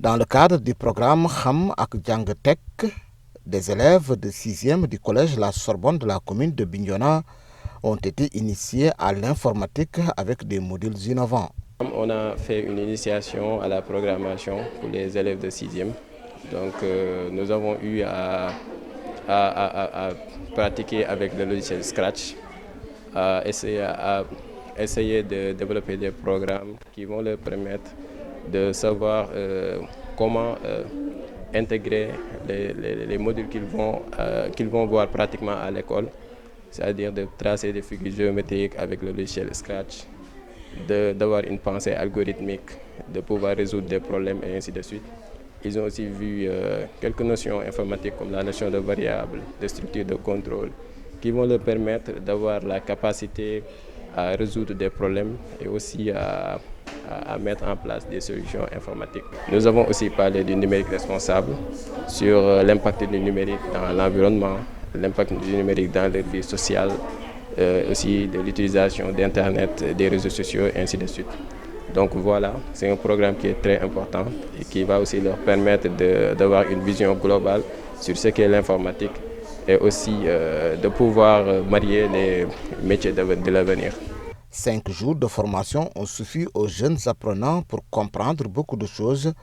Dans le cadre du programme Xam ak Jang Tek, des élèves de 6e du collège La Sorbonne de la commune de Bignona ont été initiés à l'informatique avec des modules innovants. On a fait une initiation à la programmation pour les élèves de 6e. Donc nous avons eu à pratiquer avec le logiciel Scratch, à essayer de développer des programmes qui vont leur permettre de savoir comment intégrer les modules qu'ils vont voir pratiquement à l'école, c'est-à-dire de tracer des figures géométriques avec le logiciel Scratch, d'avoir une pensée algorithmique, de pouvoir résoudre des problèmes et ainsi de suite. Ils ont aussi vu quelques notions informatiques comme la notion de variable, de structure de contrôle, qui vont leur permettre d'avoir la capacité à résoudre des problèmes et aussi à mettre en place des solutions informatiques. Nous avons aussi parlé du numérique responsable, sur l'impact du numérique dans l'environnement, l'impact du numérique dans leur vie sociale, aussi de l'utilisation d'Internet, des réseaux sociaux et ainsi de suite. Donc voilà, c'est un programme qui est très important et qui va aussi leur permettre d'avoir une vision globale sur ce qu'est l'informatique et aussi de pouvoir marier les métiers de l'avenir. 5 jours de formation ont suffi aux jeunes apprenants pour comprendre beaucoup de choses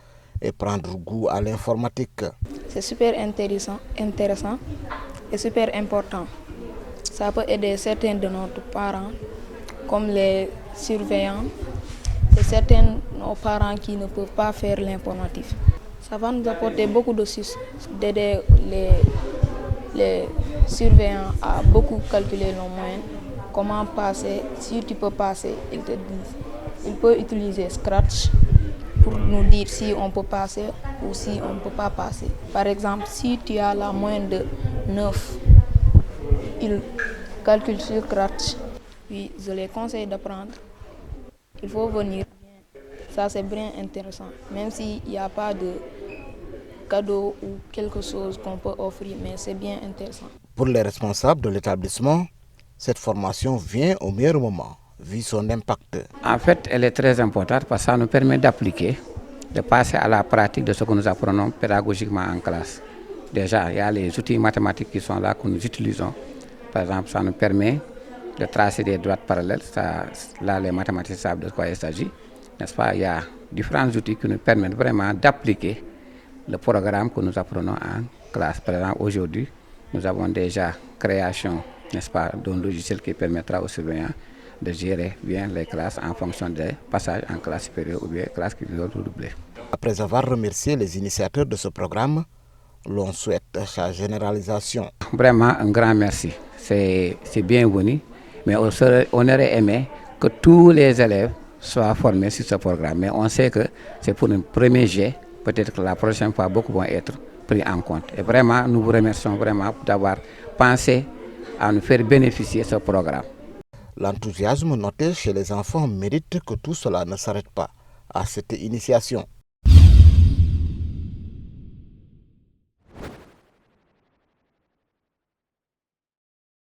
et prendre goût à l'informatique. C'est super intéressant et super important. Ça peut aider certains de nos parents, comme les surveillants, et certains de nos parents qui ne peuvent pas faire l'informatique. Ça va nous apporter beaucoup d'aider les surveillants à beaucoup calculer nos moyens. Comment passer, si tu peux passer, ils te disent. Ils peuvent utiliser Scratch pour nous dire si on peut passer ou si on ne peut pas passer. Par exemple, si tu as la moyenne de 9, ils calculent sur Scratch. Puis je les conseille d'apprendre. Il faut venir. Ça c'est bien intéressant. Même s'il n'y a pas de cadeau ou quelque chose qu'on peut offrir, mais c'est bien intéressant. Pour les responsables de l'établissement, cette formation vient au meilleur moment, vu son impact. En fait, elle est très importante parce que ça nous permet d'appliquer, de passer à la pratique de ce que nous apprenons pédagogiquement en classe. Déjà, il y a les outils mathématiques qui sont là, que nous utilisons. Par exemple, ça nous permet de tracer des droites parallèles. Là, les mathématiciens savent de quoi il s'agit. N'est-ce pas? Il y a différents outils qui nous permettent vraiment d'appliquer le programme que nous apprenons en classe. Par exemple, aujourd'hui, nous avons déjà création, n'est-ce pas, d'un logiciel qui permettra aux surveillants de gérer bien les classes en fonction des passages en classe supérieure ou bien classes qui doivent doubler. Après avoir remercié les initiateurs de ce programme, l'on souhaite sa généralisation. Vraiment un grand merci. C'est bienvenu, mais on aurait aimé que tous les élèves soient formés sur ce programme. Mais on sait que c'est pour un premier jet. Peut-être que la prochaine fois, beaucoup vont être pris en compte. Et vraiment, nous vous remercions vraiment d'avoir pensé à nous faire bénéficier de ce programme. L'enthousiasme noté chez les enfants mérite que tout cela ne s'arrête pas à cette initiation.